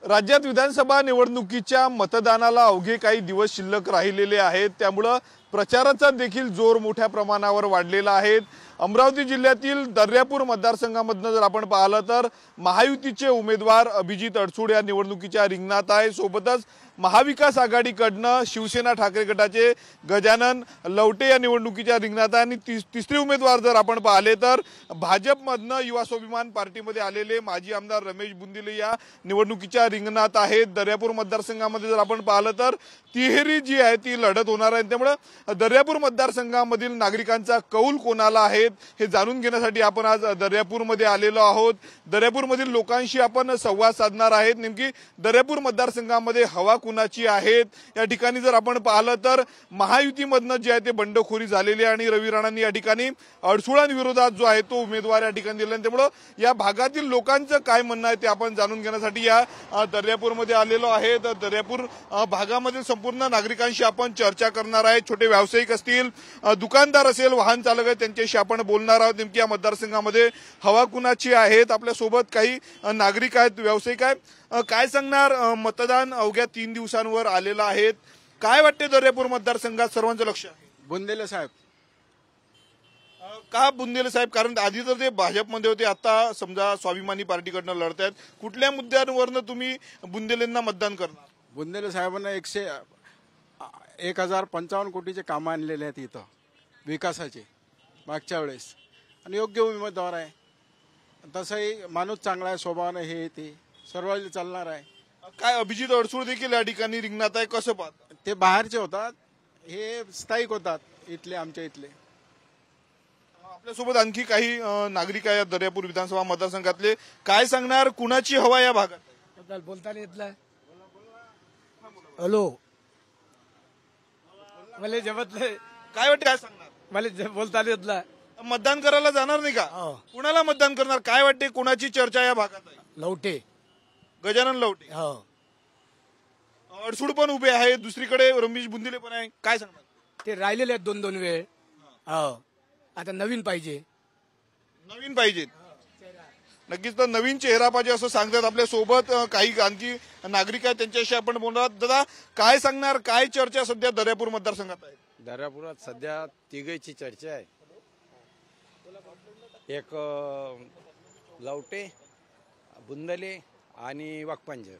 राज्यात विधानसभा निवडणुकीच्या मतदानाला अवघे काही दिवस शिल्लक राहिलेले आहेत, त्यामुळे प्रचाराचा देखील जोर मोठ्या प्रमाणावर वाढलेला आहे। अमरावती जिल्ह्यातील दर्यापूर मतदारसंघामधून जर आपण पाहिलं तर महायुतीचे उमेदवार अभिजित अडसूळ या निवडणुकीच्या रिंगणात आहे। सोबतच महाविकास आघाडीकडनं शिवसेना ठाकरे गटाचे गजानन लवटे या निवडणुकीच्या रिंगणात आहे आणि तिसरे उमेदवार जर आपण पाहिले तर भाजपमधनं युवा स्वाभिमान पार्टीमध्ये आलेले माजी आमदार रमेश बुंदिले या निवडणुकीच्या रिंगणात आहेत। दर्यापूर मतदारसंघामध्ये जर आपण पाहिलं तर तिहेरी जी आहे ती लढत होणार आहे, त्यामुळे दर्यापूर मतदारसंघामधील नागरिकांचा कौल कोणाला आहे हे जाणून घेण्यासाठी आपण आज दर्यापूरमध्ये आलेलो आहोत। दर्यापूरमधील लोकांशी आपण संवाद साधणार आहेत। नेमकी दर्यापूर मतदारसंघामध्ये हवा कुणाची आहेत या ठिकाणी जर आपण पाहिलं तर महायुतीमधनं जे आहे ते बंडखोरी झालेली आणि रवी राणांनी या ठिकाणी अडसुळांविरोधात जो आहे तो उमेदवार या ठिकाणी दिला, त्यामुळे या भागातील लोकांचं काय म्हणणं आहे ते आपण जाणून घेण्यासाठी या दर्यापूरमध्ये आलेलो आहे। दर्यापूर भागामधील संपूर्ण नागरिकांशी आपण चर्चा करणार आहे। छोटे व्यावसायिक असतील, दुकानदार असेल, वाहन चालक आहेत, त्यांच्याशी आपण बोलणार आहोत। नेमकी या मतदारसंघामध्ये हवा कुणाची आहेत, आपल्या सोबत काही नागरिक आहेत, व्यावसायिक आहेत, काय सांगणार? मतदान अवघ्या 3 दिवसांवर आलेलं आहे, काय वाटते दर्यापूर मतदारसंघात सर्वांचं लक्ष आहे? बुंदेले साहेब। का बुंदेले साहेब? कारण आधी तर ते भाजपमध्ये होते, आता समजा स्वाभिमानी पार्टीकडनं लढत आहेत, कुठल्या मुद्द्यांवरनं तुम्ही बुंदेलेंना मतदान करणार? बुंदेले साहेबांना 1055 कोटीचे कामं आणलेले आहेत इथं विकासाचे मागच्या वेळेस, आणि योग्य उमेदवार आहे। तसंही माणूस चांगला आहे, स्वभावाने हे ते सर्व चालणार आहे। काय अभिजित अडसूळ देखील या ठिकाणी रिंगणात आहे, कसं पाहता? ते बाहेरचे होतात, हे स्थायिक होतात इथले, आमच्या इथले। आपल्यासोबत आणखी काही नागरिक आहेत दर्यापूर विधानसभा मतदारसंघातले, काय सांगणार कुणाची हवा या भागात? बोलता नाही येतला। हॅलो, मला जमत नाही, काय वाटतं, काय सांगणार? मला बोलता नाही येतला। मतदान करायला जाणार नाही का? कुणाला मतदान करणार? काय वाटते कोणाची चर्चा या भागात आहे? लवटे, गजानन लवटे। अडसूळ पण उभे आहे, दुसरीकडे रमेश बुंदिले पण आहे, काय सांगणार? ते राहिलेले आहेत 2-2 वेळ। आता नवीन पाहिजे, नवीन पाहिजे, नक्कीच तर नवीन चेहरा पाहिजे असं सांगतात। आपल्या सोबत काही आणखी नागरिक आहेत, त्यांच्याशी आपण बोलणार। दादा, काय सांगणार, काय चर्चा सध्या दर्यापूर मतदारसंघात आहे? दर्यापुरात सध्या तिघांची चर्चा आहे, एक लवटे, बुंदले आणि वाकपांजर,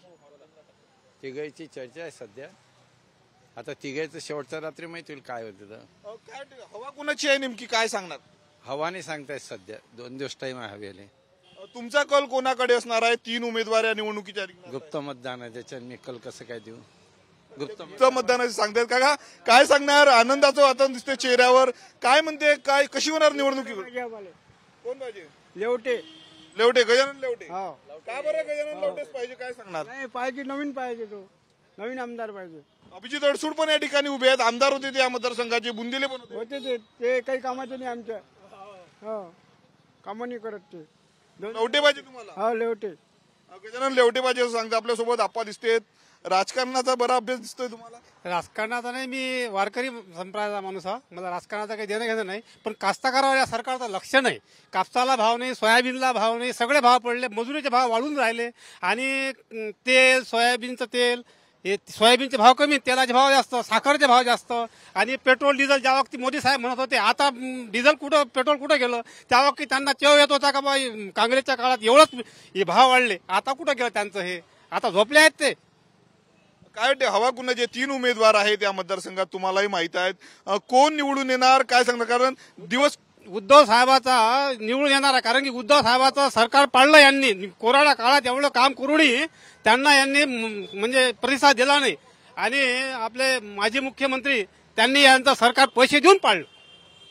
तिघांची चर्चा आहे सध्या। आता तिघांचं शेवटच्या रात्री माहिती होईल काय होतं। काय हवा कुणाची आहे नेमकी, काय सांगणार? हवाने सांगतायत सध्या, 2 दिवस टाइम आहे हवेले। तुमचा कल कोणाकडे असणार आहे? 3 उमेदवार या निवडणुकीच्या गुप्त मतदान आहे, त्याच्यात मी कल कसं काय देऊ? गुप्त मतदानाचे सांगतायत का? काय सांगणार? आनंदाचं वातावरण दिसते चेहऱ्यावर, काय म्हणते, काय कशी होणार निवडणुकीवर? कोण पाहिजे? लेवटे, लेवटे, गजानन लेवटे। का बरं गजानन लेवटेच पाहिजे, काय सांगणार? नाही पाहिजे, नवीन पाहिजे, तो नवीन आमदार पाहिजे। अभिजित अडसूळ पण या ठिकाणी उभे आहेत, आमदार होते ते या मतदारसंघाचे, बुंदिले पण होते, ते काही कामाचे नाही आमच्या, कामं नाही करत ते। लेवटे पाहिजे तुम्हाला? लेवटे, गजानन लेवटे पाहिजे असं सांगतात। आपल्यासोबत आप्पा दिसतेत, राजकारणाचा बरा अभ्यास दिसतोय तुम्हाला? राजकारणाचा नाही, मी वारकरी संप्रदायाचा माणूस हा, मला राजकारणाचा काही देणं घेणं नाही, पण कास्तकारावर या सरकारचं लक्ष नाही। कापसाला भाव नाही, सोयाबीनला भाव नाही, सगळे भाव पडले, मजुरीचे भाव वाढून राहिले, आणि तेल, सोयाबीनचं तेल, हे सोयाबीनचे भाव कमी, तेलाचे भाव जास्त, साखरचे भाव जास्त, आणि पेट्रोल डिझेल ज्या वक्ती मोदी साहेब म्हणत होते, आता डिझेल कुठं, पेट्रोल कुठं गेलं? त्या वक्ती त्यांना तेव येत होता का बा काँग्रेसच्या काळात एवढंच हे भाव वाढले, आता कुठं गेलं त्यांचं? हे आता झोपले आहेत ते। काय वाटते हवा कुणाचे? 3 उमेदवार आहेत या मतदारसंघात, तुम्हालाही माहित आहेत, कोण निवडून येणार, काय सांगणार? कारण दिवस उद्धव साहेबाचा निवडून येणार आहे, कारण की उद्धव साहेबाचं सरकार पाडलं यांनी, कोरोना काळात एवढं काम करूनही त्यांना यांनी म्हणजे प्रतिसाद दिला नाही, आणि आपले माजी मुख्यमंत्री त्यांनी यांचं सरकार पैसे देऊन पाडलं।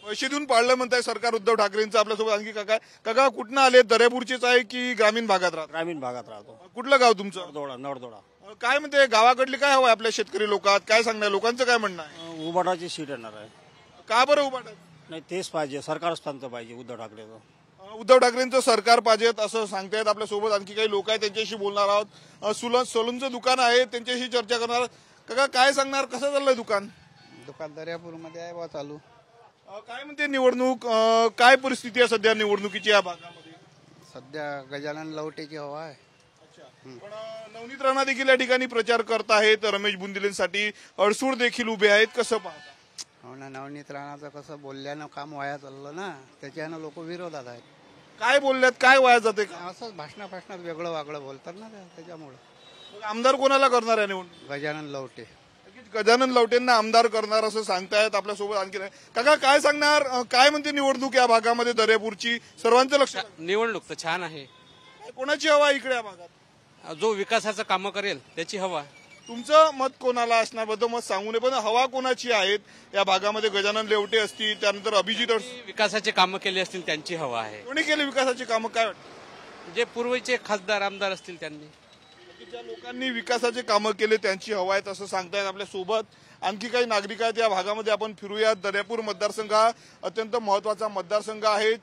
पैसे देऊन पाडलं म्हणताय सरकार उद्धव ठाकरेंचं। आपल्यासोबत आणखी काका कुठनं आले? दर्यापूरचेच आहे की ग्रामीण भागात राहतात? ग्रामीण भागात राहतो। कुठलं गाव तुमचं? नवरदोडा। काय म्हणते गावाकडली, काय हवं आपल्या शेतकरी लोकात, काय सांगणार? लोकांचं काय म्हणणं आहे? उबाटाची सीट येणार आहे। का बरं उभाटा? नाही, तेच पाहिजे, सरकार स्थानचं पाहिजे उद्धव ठाकरेचं। उद्धव ठाकरेंचं सरकार पाहिजेत असं सांगतायत। आपल्यासोबत आणखी काही लोक आहेत, त्यांच्याशी बोलणार आहोत। सलूनचं दुकान आहे, त्यांच्याशी चर्चा करणार। काका, काय सांगणार, कसं चाललंय दुकान? दर्यापूरमध्ये आहे बा चालू। काय म्हणते निवडणूक, काय परिस्थिती आहे सध्या निवडणुकीची या भागामध्ये? सध्या गजानन लवटेची हवा आहे। पण नवनीत राणा देखील या ठिकाणी प्रचार करत आहेत. रमेश बुंदिलेंसाठी अडसूळ देखील उभे आहेत. कसं पाहता? हो ना, नवनीत राणाचं कसं बोलल्यानं काम वाया चाललं ना, त्याच्यानं लोक विरोधात आहेत. काय बोलल्यात, काय वाया जाते का? असंच भाषणात वेगळं वागळं बोलतात ना त्याच्यामुळं. मग आमदार कोणाला करणार आहे निवडणूक? गजानन लवटे. नक्कीच गजानन लवटेंना आमदार करणार असं सांगतायत. आपल्यासोबत आणखी नाही. काका काय सांगणार, काय म्हणते निवडणूक या भागामध्ये दर्यापूरची? सर्वांचं लक्ष निवडणूक तर छान आहे. कोणाची हवा आहे इकडे या भागात? जो विकासाचं काम करेल त्याची हवा. तुमचं मत कोणाला असणार बद्दल मत सांगू नये, पण हवा कोणाची आहेत या भागामध्ये? गजानन लेवटे असतील, त्यानंतर अभिजित विकासाचे कामं केले असतील त्यांची हवा आहे. कोणी केले विकासाची कामं, काय वाटतं? जे पूर्वीचे खासदार आमदार असतील त्यांनी. ज्या लोकांनी विकासाचे कामं केले त्यांची हवा आहेत असं सांगतायत. आपल्या सोबत आणखी काही नागरिक आहेत या भागामध्ये. आपण फिरूयात. दर्यापूर मतदारसंघ हा अत्यंत महत्वाचा मतदारसंघ आहे.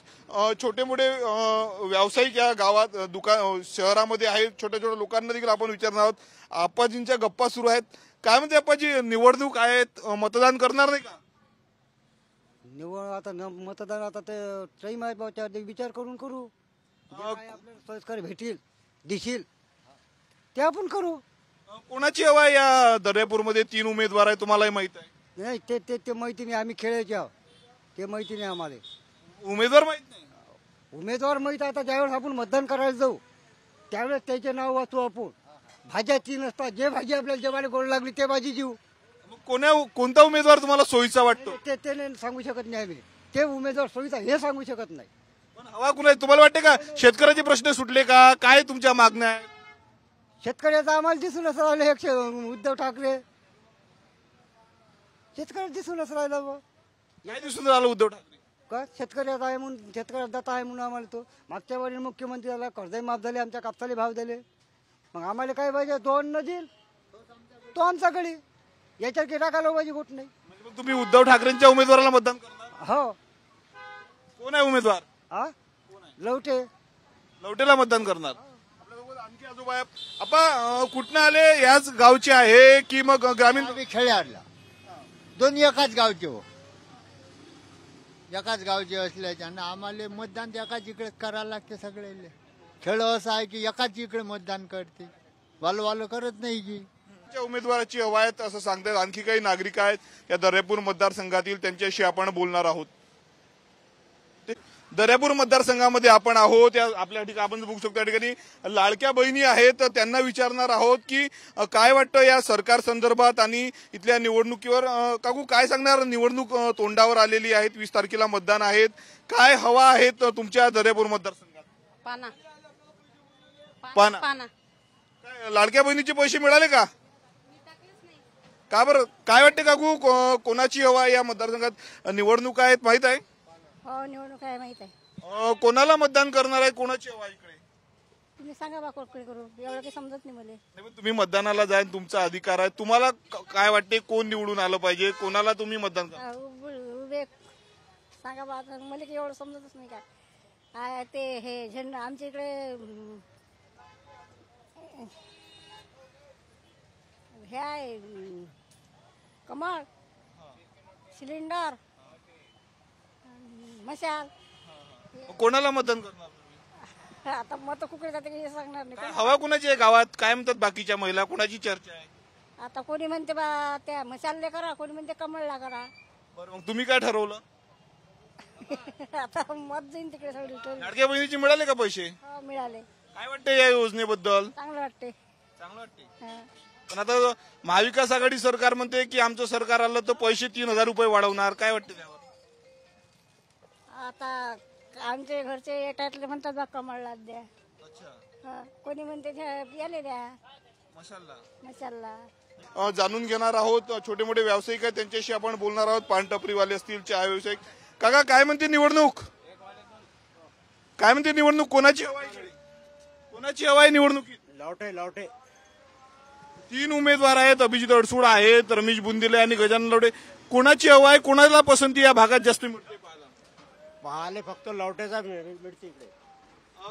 छोटे मोठे व्यावसायिक या गावात शहरामध्ये आहेत. छोट्या छोट्या लोकांना देखील आपण विचारणार आहोत. आप्पाजींच्या गप्पा सुरू आहेत. काय म्हणते आप्पाजी, निवडणूक आहेत, मतदान करणार नाही का? निवड आता मतदान आता ते टाईम आहे बाबा, त्यावर विचार करून करू. जे काय आपल्याला सोयीस्कर भेटील दिशील ते आपण करू. कोणाची हवा आहे या दर्यापूरमध्ये? 3 उमेदवार आहे, तुम्हालाही माहित आहे. नाही ते ते ते माहिती नाही, आम्ही खेळायचे आहोत, ते माहिती नाही आम्हाला. उमेदवार माहित नाही? उमेदवार माहित आहे. आता ज्यावेळेस आपण मतदान करायला जाऊ त्यावेळेस त्याचे नाव वाचू आपण. भाज्या 3 असतात, जे भाजी आपल्याला जेवायला गोड लागली ते भाजी जीव. मग कोणता उमेदवार तुम्हाला सोयीचा वाटतो? ते नाही सांगू शकत नाही आम्ही. ते उमेदवार सोयीचा हे सांगू शकत नाही. पण हवा कुणाची तुम्हाला वाटते का? शेतकऱ्याचे प्रश्न सुटले का? काय तुमच्या मागण्या आहेत? शेतकऱ्याचं आम्हाला दिसूनच राहिलं उद्धव ठाकरे. शेतकऱ्याला दिसूनच राहिलं बा. काय दिसून राहिलं उद्धव ठाकरे? का शेतकऱ्याचा आहे म्हणून, शेतकऱ्याचा दाता आहे म्हणून आम्हाला तो. मागच्या वेळी मुख्यमंत्री झाला, कर्जही माफ झाले, आमच्या कापसाले भाव दिले. मग आम्हाला काय पाहिजे? तो अन्न देईल तो आमच्याकडे. याच्यात की टाकायला पाहिजे कुठ नाही. म्हणजे मग तुम्ही उद्धव ठाकरेंच्या उमेदवाराला मतदान करणार? हो. कोण आहे उमेदवार? हा, लवटे. लवटेला मतदान करणार. आपल्यासोबत आणखी आजोबा आहेत. आपा कुठनं आले? याच गावचे आहे की मग ग्रामीण? खेळे आणला. दोन्ही एकाच गावचे हो, एकाच गावचे असल्याच्यानं आम्हाला मतदान एकाच इकडे करायला लागते. सगळे खेळ असं आहे की एकाच इकडे मतदान करते, वाल करत नाही की. उमेदवाराची हवा आहेत असं सांगतात. आणखी काही नागरिक आहेत या दर्यापूर मतदारसंघातील, त्यांच्याशी आपण बोलणार आहोत. दर्यापूर मतदारसंघामध्ये आपण आहोत. आपल्या ठिकाणी आपण बघू शकतो, त्या ठिकाणी लाडक्या बहिणी आहेत. त्यांना विचारणार आहोत की काय वाटतं या सरकार संदर्भात आणि इथल्या निवडणुकीवर. काकू काय सांगणार? निवडणूक तोंडावर आलेली आहेत, 20 तारखेला मतदान आहेत. काय हवा आहेत तुमच्या दर्यापूर मतदारसंघात? पाना. काय लाडक्या बहिणीचे पैसे मिळाले का? का बरं? काय वाटते काकू, कोणाची हवा या मतदारसंघात? निवडणूक आहेत माहित आहे? हो, निवडणूक आहे माहित आहे. कोणाला मतदान करणार आहे? कोणाची हवा इकडे? तुम्ही सांगा बा कोणकडे करू, एवढं काही समजत नाही मला. तुम्ही मतदानाला जाईल, तुमचा अधिकार आहे. तुम्हाला काय वाटते, कोण निवडून आलं पाहिजे? कोणाला तुम्ही मतदान करा? उभे सांगा बा. मला काही एवढं समजतच नाही का. ते हे झेंडा आमच्या इकडे हे आहे, कमळ, सिलेंडर, मशाल. कोणाला मतदान करणार? आता मत कुकडे जाते हे सांगणार नाही. हवा कोणाची आहे गावात? काय म्हणतात बाकीच्या महिला? कोणाची चर्चा आहे? आता कोणी म्हणते बा त्या मशालले करा, कोणी म्हणते कमळला करा. बरं, मग तुम्ही काय ठरवलं? आता मत जाईन तिकडे सगळी. लाडक्या बहिणीचे मिळाले का पैसे? हो, मिळाले. काय वाटते या योजनेबद्दल? चांगलं वाटते. चांगलं वाटते. पण आता महाविकास आघाडी सरकार म्हणते की आमचं सरकार आलं तर पैसे 3000 रुपये वाढवणार. काय वाटते त्यावर? आता आमचे घरचे येटातले म्हणतात बा कमळला द्या. कोणी म्हणते याले द्या, मशालला. जाणून घेणार आहोत. छोटे मोठे व्यावसायिक आहेत, त्यांच्याशी आपण बोलणार आहोत. पानटपरीवाले असतील, चहा व्यावसायिक. काका काय म्हणते निवडणूक? काय म्हणते निवडणूक? कोणाची हवा आहे? कोणाची हवा आहे निवडणुकीत? लवटे. 3 उमेदवार आहेत. अभिजित अडसूळ आहेत, रमेश बुंदिले आणि गजानन लवटे. कोणाची हवा आहे? कोणाला पसंती या भागात जास्त मिळते? पाहिले फक्त लवटेचा मिळते इकडे.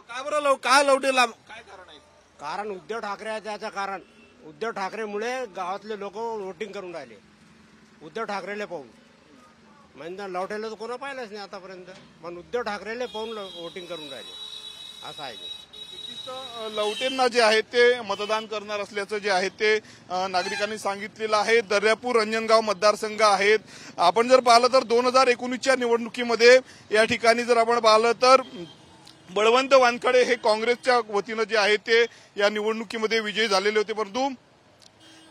काय बरं? का लवटेला? काय कारण आहे? कारण उद्धव ठाकरे आहे. त्याचं कारण उद्धव ठाकरेमुळे गावातले लोक वोटिंग करून राहिले उद्धव ठाकरेला पाहून. म्हणजे लवटेला तर कोणा पाहिलंच नाही आतापर्यंत, पण उद्धव ठाकरेला पाहून वोटिंग करून राहिले. असं आहे. लवटेंना जे आहे ते मतदान करणार असल्याचं जे आहे ते नागरिकांनी सांगितलेलं आहे. दर्यापूर रंजनगाव मतदारसंघ आहेत. आपण जर पाहिलं तर 2019च्या निवडणुकीमध्ये या ठिकाणी जर आपण पाहिलं तर बळवंत वानखडे हे काँग्रेसच्या वतीनं जे आहे ते या निवडणुकीमध्ये विजयी झालेले होते, परंतु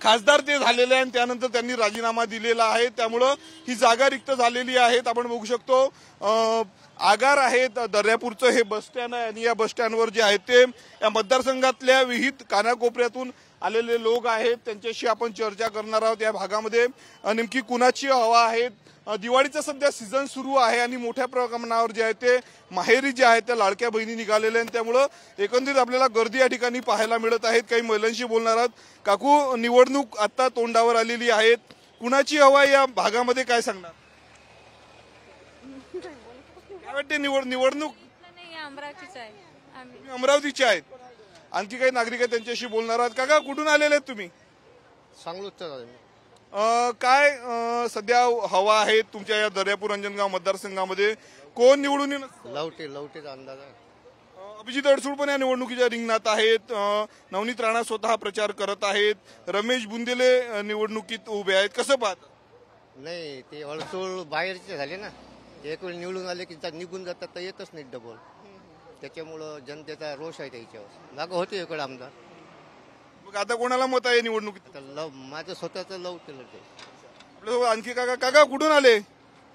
खासदार ते झालेले आहे आणि त्यानंतर त्यांनी राजीनामा दिलेला आहे. त्यामुळं ही जागा रिक्त झालेली आहे. आपण बघू शकतो आगार आहेत दर्यापूरचं हे बस स्टँड आहे आणि या बस स्टँडवर जे आहे ते या मतदारसंघातल्या विविध कानाकोपऱ्यातून आलेले लोक आहेत. त्यांच्याशी आपण चर्चा करणार आहोत. या भागामध्ये नेमकी कुणाची हवा आहे. दिवाळीचा सध्या सीझन सुरू आहे आणि मोठ्या प्रमाणावर जे आहे ते माहेरी जे आहे त्या लाडक्या बहिणी निघालेल्या आहेत. त्यामुळं एकंदरीत आपल्याला गर्दी या ठिकाणी पाहायला मिळत आहेत. काही महिलांशी बोलणार आहोत. काकू, निवडणूक आता तोंडावर आलेली आहे, कुणाची हवा या भागामध्ये काय सांगणार? काय वाटते निवडणूक? अमरावतीचे आहेत. आणखी काही नागरिक आहेत त्यांच्याशी बोलणार आहात. काका, कुठून आलेले आहेत तुम्ही? सांगलोच. काय सध्या हवा आहे तुमच्या या दर्यापूर रंजनगाव मतदारसंघामध्ये? कोण निवडून येईल? लवटेचा अंदाज आहे. अभिजित अडसूळ पण या निवडणुकीच्या रिंगणात आहेत. नवनीत राणा स्वतः प्रचार करत आहेत. रमेश बुंदेले निवडणुकीत उभे आहेत. कसं पाहत? नाही, ते अडसूळ बाहेरचे झाले ना. एक वेळ निवडून आले की निघून जातात तर येतच नाही डबल. त्याच्यामुळं जनतेचा रोष आहे त्याच्यावर. मागं होते इकडे आमदार. मग आता कोणाला मत आहे निवडणुकीत? माझं स्वतःचं लवटेल. आपल्यासोबत आणखी काका कुठून आले?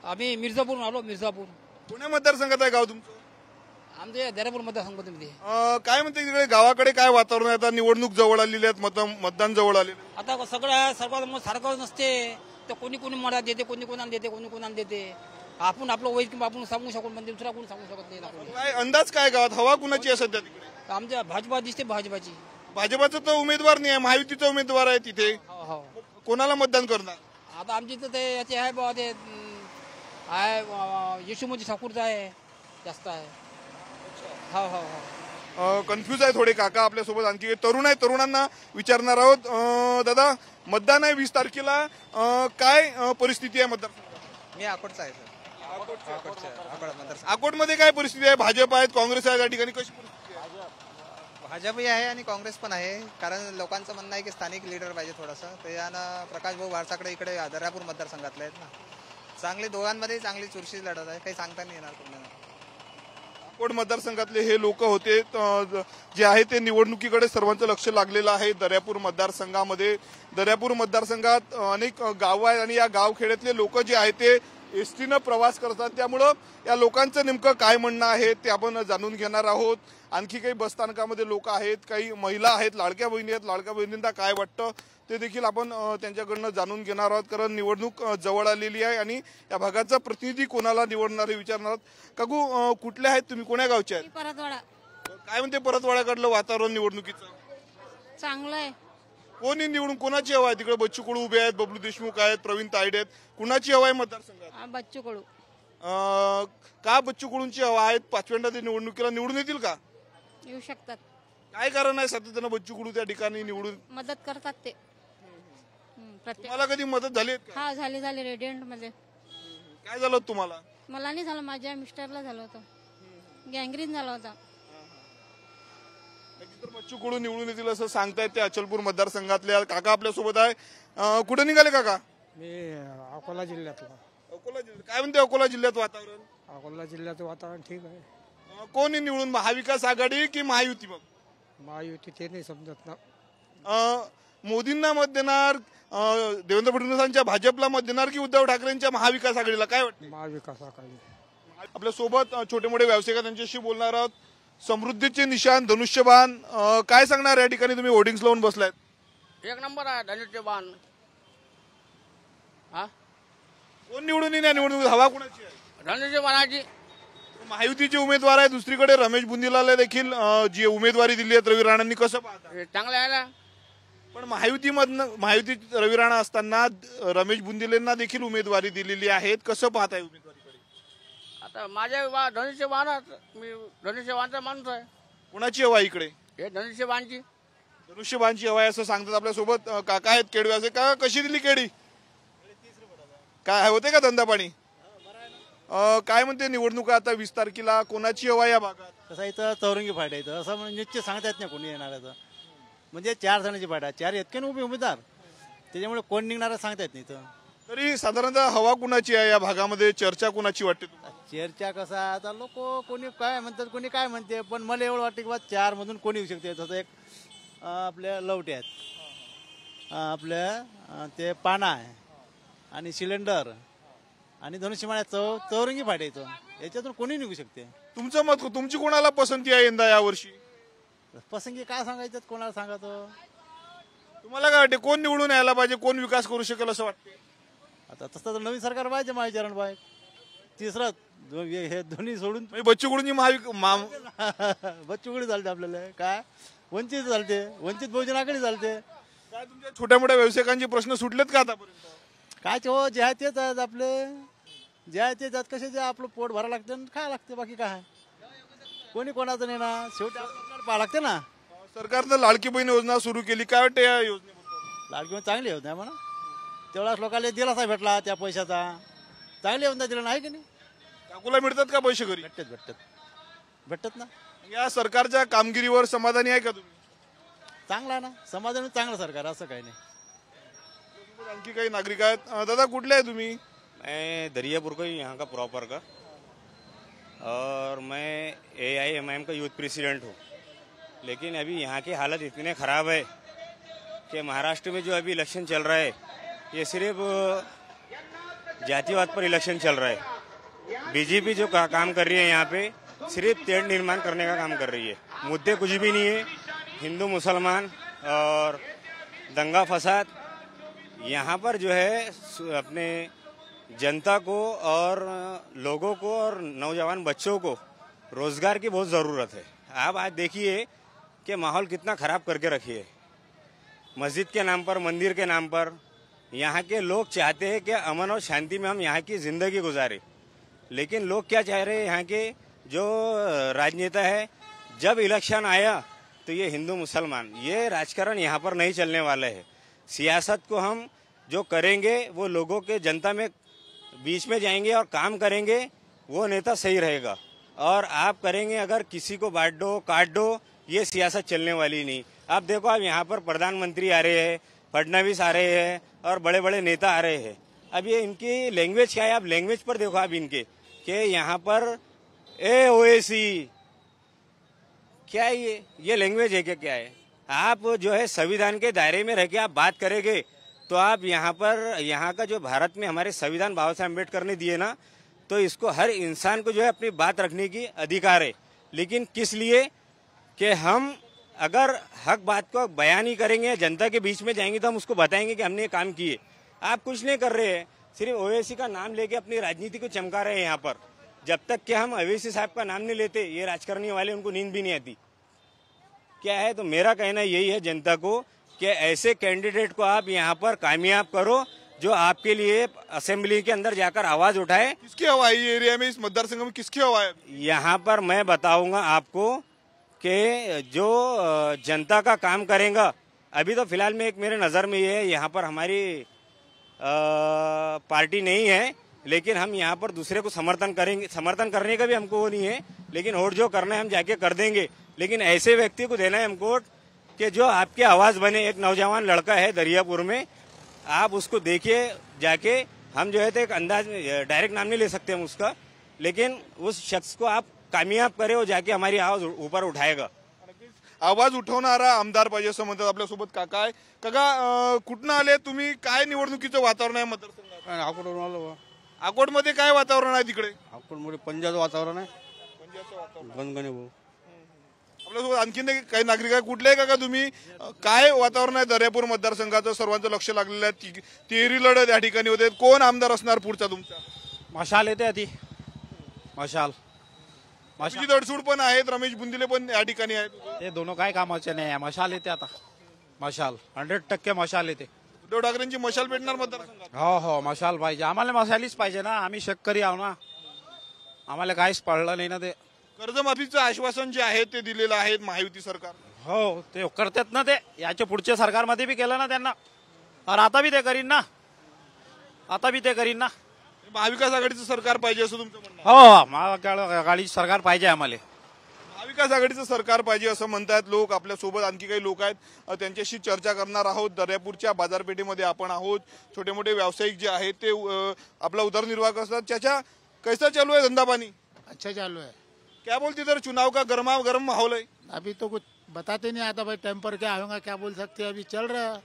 आम्ही मिर्झापूर आलो. मिर्झापूर पुणे मतदारसंघात आहे गाव तुमचं? आमच्या दर्यापूर मतदारसंघामध्ये. काय म्हणते तिकडे गावाकडे काय वातावरण आहे? आता निवडणूक जवळ आलेली आहेत, मतदान जवळ आलेलं. आता सगळं सर्वात सारखं नसते. तर कोणी कोणी मदत देते, कोणी कोणाला देते, कोणी कोणाला देते. आपण आपलं वैज किंवा आपण सांगू शकतो, म्हणजे दुसरा कोणी सांगू शकत नाही. काय अंदाज काय गावात हवा कुणाची आहे सध्या तिकडे? आमच्या भाजपा दिसते. भाजपाचा तर उमेदवार नाही आहे, महायुतीचा उमेदवार आहे तिथे. कोणाला मतदान करणार? आता आमची तर ते याचे आहे बाबा, ते आहे यशोमती ठाकूरचा आहे, जास्त आहे. कन्फ्यूज आहे थोडे काका. आपल्यासोबत आणखी तरुण आहे, तरुणांना विचारणार आहोत. दादा, मतदान आहे 20 तारखेला. काय परिस्थिती आहे मतदार? मी अकोटचा आहे सर. अकोटमध्ये काय परिस्थिती आहे? भाजप आहेत, काँग्रेस आहे, या ठिकाणी कशी परिस्थिती आहे? भाजपही आहे आणि काँग्रेस पण आहे. कारण लोकांचं म्हणणं आहे की स्थानिक लीडर पाहिजे थोडासा. तर यानं प्रकाश भाऊ वारसाकडे इकडे दर्यापूर मतदारसंघातले आहेत ना. चांगली दोघांमध्ये चांगली चुरशी लढत आहे. काही सांगता नाही येणार कोणाला. अकोट मतदारसंघातले हे लोक होते जे आहे ते निवडणुकीकडे सर्वांचं लक्ष लागलेलं आहे. दर्यापूर मतदारसंघामध्ये दर्यापूर मतदारसंघात अनेक गावं आहेत आणि या गावखेड्यातले लोक जे आहेत ते एसटीनं प्रवास करतात. त्यामुळं या लोकांचं नेमकं काय म्हणणं आहे ते आपण जाणून घेणार आहोत. आणखी काही बसस्थानकामध्ये लोक आहेत, काही महिला आहेत, लाडक्या बहिणी आहेत. लाडक्या बहिणींना काय वाटतं ते देखील आपण त्यांच्याकडनं जाणून घेणार आहोत. कारण निवडणूक जवळ आलेली आहे आणि या भागाचा प्रतिनिधी कोणाला निवडणार हे विचारणार आहोत. काकू, कुठले आहेत तुम्ही? कोण्या गावचे आहेत? परतवाडा. काय म्हणते परतवाड्याकडलं वातावरण निवडणुकीचं? चांगलं आहे. कोणी निवडून कोणाची हवा आहे तिकडे? बच्चू कडू उभे आहेत, बबलू देशमुख आहेत, प्रवीण तायडे आहेत. कुणाची हवा आहे मतदारसंघात? बच्चू कडू. का बच्चू कडूंची हवा आहे? 5व्यांदा ते निवडणुकीला निवडून येतील का? येऊ शकतात. काय कारण आहे सातत्यानं बच्चू कडू त्या ठिकाणी निवडून? मदत करतात ते. तुम्हाला कधी मदत झाली? हा, झाली रेडियंट मध्ये. काय झालं तुम्हाला? मला नाही झालं, माझ्या मिस्टरला झालं होतं. गँग्रीन झाला होता. बच्चू कडू निवडून येतील असं सांगतायत ते अचलपूर मतदारसंघातले काका आपल्यासोबत आहे. कुठे निघाले काका? मी अकोला जिल्ह्यातला. अकोला जिल्ह्यात. काय म्हणते अकोला जिल्ह्यात वातावरण? अकोला जिल्ह्याचं वातावरण ठीक आहे. कोणी निवडून, महाविकास आघाडी की महायुती? मग महायुती ते नाही समजत ना. मोदींना मत देणार, देवेंद्र फडणवीसांच्या भाजपला मत देणार की उद्धव ठाकरेंच्या महाविकास आघाडीला? काय वाटतं? महाविकास आघाडी. आपल्या सोबत छोटे मोठे व्यावसायिक त्यांच्याशी बोलणार आहोत. समृद्धीचे निशाण, धनुष्यबाण, काय सांगणार या ठिकाणी? तुम्ही होर्डिंग्स लावून बसलायत. एक नंबर आहे धनुष्यबाण. कोण निवडून येईल या निवडणुकीत? हवा कुणाची आहे? धनुष्यबाणाची. महायुतीचे उमेदवार आहे. दुसरीकडे रमेश बुंदीलाला देखील जी उमेदवारी दिली आहे रवी राणांनी. कसं पाहता? चांगलं आहे ना. पण महायुती रवी राणा असताना रमेश बुंदीलेंना देखील उमेदवारी दिलेली आहे. कसं पाहताय उमेदवारीकडे? आता माझ्या धनुष्यबाण, मी धनुष्यबाणचा माणूस आहे. कुणाची हवा इकडे? हे धनुष्यबाणची. धनुष्यबाणची हवा आहे असं सांगतात. आपल्यासोबत काका आहेत केडवे. असे का कशी दिली केळी? काय होते का धंदा पाणी? काय म्हणते निवडणुका आता 20 तारखेला कोणाची हवा या भागात? कसं इथं चौरंगी फाटा इथं असं म्हणजे निश्चित सांगता येत नाही कोणी येणाऱ्याचं. म्हणजे 4 जणांची फाटा, 4 इतके ना उमेदवार, त्याच्यामुळे कोण निघणारा सांगता येत नाही इथं. तरी साधारणतः हवा कुणाची आहे या भागामध्ये, चर्चा कुणाची वाटते तुम्हाला? चर्चा कसा आता लोक कोणी काय म्हणतात कोणी काय म्हणते, पण मला एवढं वाटतं की बा 4 मधून कोणी येऊ शकते. तसं एक आपल्या लवटे आहेत, आपल्या ते पाना आहे आणि सिलेंडर आणि धनुष्यमाळ्या चौरंगी फाटे इथं, याच्यातून कोणी निघू शकते. तुमचं मत, तुमची कोणाला पसंती आहे यंदा यावर्षी? पसंती काय सांगायचं, कोणाला सांगायचं. तुम्हाला काय वाटते कोण निवडून यायला पाहिजे, कोण विकास करू शकेल असं वाटते? आता तसं तर नवीन सरकार पाहिजे महाविचारण बाय. तिसरं हे दोन्ही सोडून बच्चू कडूंची बच्चू कडे चालते आपल्याला, काय वंचित चालते, वंचित बहुजनाकडे चालते. काय तुमच्या छोट्या मोठ्या व्यावसायिकांचे प्रश्न सुटलेत का आतापर्यंत? काय हो जे आहे तेच आहेत आपले, जे आहे तेच आहेत. कसे जे आपलं पोट भरावं लागतं आणि खायला लागते, बाकी काय कोणी कोणाचं नाही ना, शेवटी आपल्याला पाहा लागते ना. सरकारनं लाडकी बहीण योजना सुरू केली, काय वाटतं या योजनेबद्दल? लाडकी बहीण चांगली योजना आहे म्हणा, तेवढाच लोकांना दिलासा भेटला त्या पैशाचा, चांगली योजना दिला नाही की नाही. काकूला मिळतात का पैसे घरी? भेटतात ना. या सरकारच्या कामगिरीवर समाधानी आहे का तुम्ही? चांगला आहे ना, समाधान चांगलं सरकार, असं काही नाही. आणखी काही नागरिक आहेत. दादा कुठले आहे तुम्ही? मैं दरियापुर का ही यहाँ का प्रॉपर का, और मैं AIMIM का यूथ प्रेसिडेंट हूँ. लेकिन अभी यहाँ की हालत इतने ख़राब है कि महाराष्ट्र में जो अभी इलेक्शन चल रहा है ये सिर्फ जातिवाद पर इलेक्शन चल रहा है. बीजेपी जो काम कर रही है यहाँ पे सिर्फ तेड़ निर्माण करने का काम कर रही है. मुद्दे कुछ भी नहीं है, हिंदू मुसलमान और दंगा फसाद. यहाँ पर जो है अपने जनता को और लोगों को और नौजवान बच्चों को रोजगार की बहुत ज़रूरत है. आप आज देखिए कि माहौल कितना ख़राब करके रखिए. मस्जिद के नाम पर, मंदिर के नाम पर यहाँ के लोग चाहते हैं कि अमन और शांति में हम यहाँ की ज़िंदगी गुजारें. लेकिन लोग क्या चाह रहे हैं, यहाँ के जो राजनेता है, जब इलेक्शन आया तो ये हिंदू मुसलमान, ये राजकारण यहाँ पर नहीं चलने वाला है. सियासत को हम जो करेंगे वो लोगों के जनता में बीच में जाएंगे और काम करेंगे, वो नेता सही रहेगा. और आप करेंगे अगर किसी को बांट दो काट दो, ये सियासत चलने वाली नहीं. आप देखो, आप यहाँ पर प्रधानमंत्री आ रहे हैं, फडणवीस आ रहे हैं और बड़े बड़े नेता आ रहे हैं. अब ये इनकी लैंग्वेज क्या है, आप लैंग्वेज पर देखो आप इनके, कि यहाँ पर OAC क्या है, ये लैंग्वेज है क्या है. आप जो है संविधान के दायरे में रह के आप बात करेंगे तो आप यहाँ पर, यहाँ का जो भारत में हमारे संविधान बाबा साहब अम्बेडकर ने दिए ना, तो इसको हर इंसान को जो है अपनी बात रखने की अधिकार है. लेकिन किस लिए कि हम अगर हक बात को बयान ही करेंगे, जनता के बीच में जाएंगे तो हम उसको बताएंगे कि हमने ये काम किए. आप कुछ नहीं कर रहे हैं, सिर्फ OAC का नाम लेके अपनी राजनीति को चमका रहे हैं यहाँ पर. जब तक कि हम OAC साहब का नाम नहीं लेते, ये राजकारणी वाले उनको नींद भी नहीं आती. क्या है, तो मेरा कहना यही है जनता को कि ऐसे कैंडिडेट को आप यहाँ पर कामयाब करो जो आपके लिए असेंबली के अंदर जाकर आवाज उठाए. किसकी हवा है ये एरिया में, इस मतदारसंघ में किसकी हवा है? यहाँ पर मैं बताऊंगा आपको कि जो जनता का काम करेगा. अभी तो फिलहाल में एक मेरे नज़र में ये है, यहाँ पर हमारी पार्टी नहीं है, लेकिन हम यहाँ पर दूसरे को समर्थन करेंगे. समर्थन करने का भी हमको वो नहीं है, लेकिन वोट जो करना है हम जाके कर देंगे. लेकिन ऐसे व्यक्ति को देना है हमको कि जो आपकी आवाज़ बने. एक नौजवान लड़का है दरियापुर में, आप उसको देखिए जाके. हम जो है तो एक अंदाज में डायरेक्ट नाम नहीं ले सकते हम उसका, लेकिन उस शख्स को आप कामयाब करे, वो जाके हमारी आवाज ऊपर उठाएगा. आवाज उठवणारा आमदार पाहिजे असं म्हणतात. आपल्यासोबत काका आहे. काका कुठनं आले तुम्ही, काय निवडणुकीचं वातावरण आहे मतदारसंघात? अकोटवरून आलो. अकोटमध्ये काय वातावरण आहे तिकडे? अकोटमध्ये पंजाचं वातावरण आहे, गणगणे भाऊ. आपल्यासोबत आणखीन काही नागरिक आहे. कुठले आहे काका तुम्ही, काय वातावरण आहे दर्यापूर मतदारसंघाचं? सर्वांचं लक्ष लागलेलं आहे, तिहेरी लढत या ठिकाणी होते. कोण आमदार असणार पुढचा तुमचा? मशाल येते आधी, मशाल. अभिजित अडसूळ पण आहेत, रमेश बुंदिले पण या ठिकाणी आहेत. ते दोनों काय कामाचे नाही आहे. मशाल येते आता, मशाल 100% मशाल येते. उद्धव ठाकरेंची मशाल भेटणार मतदारसंघात? हो, मशाल पाहिजे आम्हाला. मशालीच पाहिजे ना, आम्ही शेतकरी आहो ना, आम्हाला काहीच पडलं नाही ना. ते कर्जमाफीचं आश्वासन जे आहे ते दिलेलं आहे महायुती सरकार. हो, ते करतात ना. ते याच्या पुढच्या सरकारमध्ये बी केलं ना त्यांना, और आता बी ते करीन ना, आता बी ते करीन ना. महाविकास आघाडीचं सरकार पाहिजे असं तुमचं म्हणणं हो महाआघाडी सरकार पाहिजे आम्हाला. महाविकास आघाडीचं सरकार पाहिजे असं म्हणतायत लोक. आपल्या सोबत आणखी काही लोक आहेत, त्यांच्याशी चर्चा करणार आहोत. दर्यापूरच्या बाजारपेठेमध्ये आपण आहोत. छोटे मोठे व्यावसायिक जे आहेत ते आपला उदरनिर्वाह करतात. चाचा, कैसा चालू है धंधा पानी? अच्छा चालू है. क्या बोलते इधर चुनाव का गर्म माहौल है? अभी तो कुछ बताते नहीं आता भाई, टाइम पर क्या होगा क्या बोल सकते हैं, अभी चल रहा है.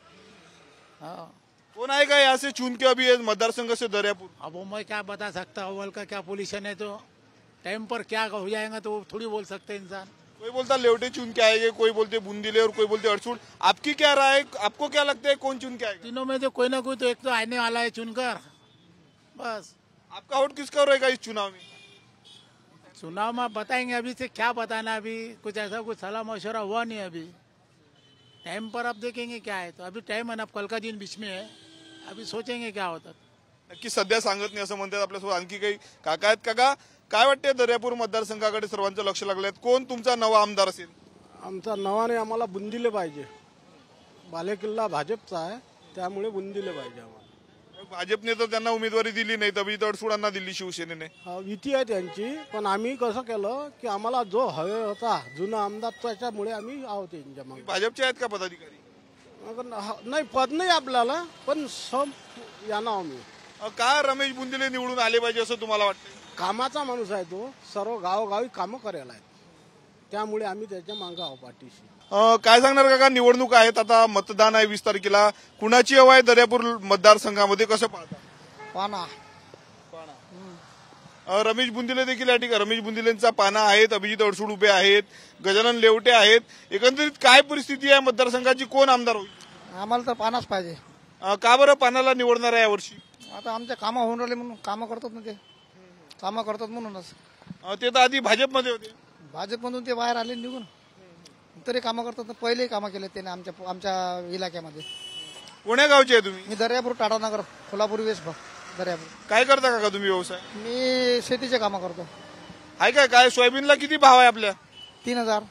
हाँ. कौन आएगा यहाँ से चुन के अभी मतदार संघ से दर्यापुर? अब वो मैं क्या बता सकता हूँ, अव्वल का क्या पोजीशन है, तो टाइम पर क्या हो जाएगा तो थोड़ी बोल सकते हैं इंसान. कोई बोलता लेवटे चुन के आएंगे, कोई बोलते बूंदीले और कोई बोलते अड़सूड़. आपकी क्या राय है? आपको क्या लगता है कौन चुन के आएगा? तीनों में तो कोई ना कोई तो एक तो आने वाला है चुनकर. बस. आपका वोट किसका रहेगा इस चुनाव में? चुनाव में बताएंगे, अभी से क्या बताना, अभी कुछ ऐसा कुछ सलाह मशवरा हुआ नहीं. अभी टाइम पर अब देखेंगे क्या है. तो अभी टाइम है ना, कल का दिन बीच में है, अभी सोचेंगे क्या होतं. नक्की सध्या सांगत नाही असं म्हणतात. आपल्यासोबत आणखी काही काका आहेत. काका, काय वाटते दर्यापूर मतदारसंघाकडे सर्वांचं लक्ष लागलंय, कोण तुमचा नवा आमदार असेल? आमचा नवाने आम्हाला बुंदीले पाहिजे. बालेकिल्ला भाजपचा आहे, त्यामुळे बुंदीले पाहिजे आम्हाला. भाजपने तर त्यांना उमेदवारी दिली नाही, अभिजित अडसूळांना दिली शिवसेनेने. युती आहे त्यांची, पण आम्ही कसं केलं की आम्हाला जो हवे होता जुना आमदार, त्याच्यामुळे आम्ही आहोत त्यांच्या मागे. भाजपचे आहेत का पदाधिकारी? नाही, पद नाही आपल्याला, पण सब यांना आम्ही. का रमेश बुंदिले निवडून आले पाहिजे असं तुम्हाला वाटतं? कामाचा माणूस आहे तो, सर्व गावोगावी कामं करायला आहेत, त्यामुळे आम्ही त्याच्या मागे आहोत पाठीशी. काय सांगणार काका, निवडणूक आहेत आता, मतदान आहे 20 तारखेला, कुणाची हवा आहे दर्यापूर मतदारसंघामध्ये, कसं पाहता? पाना रमेश बुंदिले देखील या ठिकाणी, रमेश बुंदिलेंचा पाना आहेत, अभिजित अडसूळ उभे आहेत, गजानन लेवटे आहेत. एकंदरीत काय परिस्थिती आहे मतदारसंघाची, कोण आमदार होईल? आम्हाला तर पानाच पाहिजे. का बरं पानाला निवडणार आहे यावर्षी? आता आमच्या कामं होऊन राहिले म्हणून, कामं करतात ना, ते कामं करतात म्हणूनच. ते तर आधी भाजपमध्ये होते, भाजपमधून ते बाहेर आले निघून, तरी कामं करतात. पहिले कामं केले त्याने आमच्या इलाक्यामध्ये. कोण्या गावचे आहे तुम्ही? मी दर्यापूर, टाटानगर, कोल्हापूर वेस्ट दर्यापूर. काय करता काका तुम्ही व्यवसाय? मी शेतीचे कामं करतो. आहे काय सोयाबीनला किती भाव आहे आपल्या? 3000.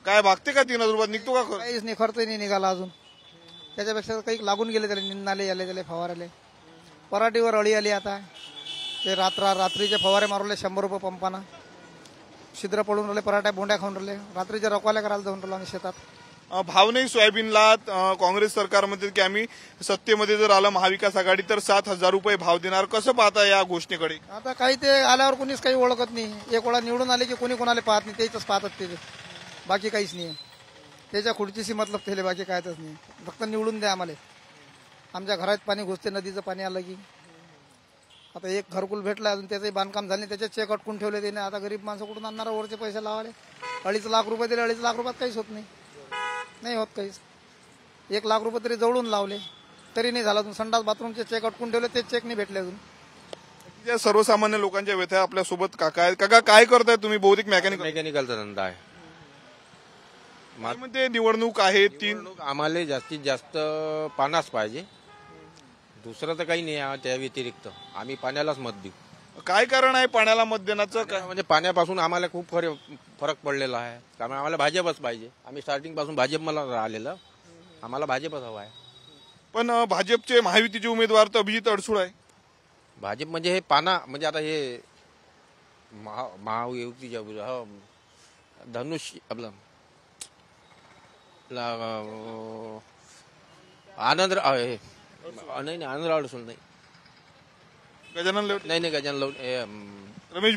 काय भागते का 3000 रुपयात? निघतो का खर्च? काहीच नाही, खर्च नाही निघाला अजून. त्याच्यापेक्षा काही लागून गेले, त्याला निंदाले आले, त्याला फवारले. पराठीवर अळी आली आता, ते रात्रीचे फवारे मारवले 100 रुपये पंपाना. छिद्र पडून राहिले, पराठ्या बोंड्या खाऊन राहिले, रात्रीच्या रकवाल्या करायला जाऊन राहिलो आम्ही शेतात. भाव नाही सोयाबीनला. काँग्रेस सरकारमध्ये की आम्ही सत्तेमध्ये जर आलं महाविकास आघाडी तर 7000 रुपये भाव देणार. कसं पाहता या घोषणेकडे? आता काही ते आल्यावर कोणीच काही ओळखत नाही. एक वेळा निवडून आले की कोणी कोणाला पाहत नाही, तेच पाहतात ते, बाकी काहीच नाही. त्याच्या खुर्चीशी मतलब केले, बाकी कायच नाही. फक्त निवडून द्या आम्हाला. आमच्या घरात पाणी घुसते, नदीचं पाणी आलं की. आता एक घरकुल भेटलं, अजून त्याचंही बांधकाम झाले, त्याचे चेक अटकून ठेवले त्याने. आता गरीब माणसं कुठून आणणार वरचे पैसे लावाले? 2.5 लाख रुपये दिले, 2.5 लाख रुपयात काहीच होत नाही होत काहीच. 1 लाख रुपये तरी जवळून लावले, तरी नाही झालं. अजून संडास बाथरूमचे चेक अटकून ठेवले, ते चेक नाही भेटले अजून. सर्वसामान्य लोकांच्या व्यथा आपल्यासोबत काका आहेत. काका, काय करताय तुम्ही? बहुतेक मेकॅनिकलचा धंदा आहे. ते निवडणूक आहे 3. आम्हाला जास्तीत जास्त पानाच पाहिजे, दुसरं तर काही नाही. त्या व्यतिरिक्त आम्ही पाण्यालाच मत देऊ. काय कारण आहे पाण्याला मत देण्याचं? म्हणजे पाण्यापासून आम्हाला खूप फरक पडलेला आहे. त्यामुळे आम्हाला भाजपच पाहिजे. आम्ही स्टार्टिंग पासून भाजप मला राहिलेलं, आम्हाला भाजपच हवा आहे. पण भाजपचे महायुतीचे उमेदवार तर अभिजित अडसूळ आहे. भाजप म्हणजे हे पाना, म्हणजे आता हे महायुतीच्या धनुष्य आपलं आनंद नाही, आनंद अडसूळ नाही, गजानन लेवटे नाही, गजानन रमेश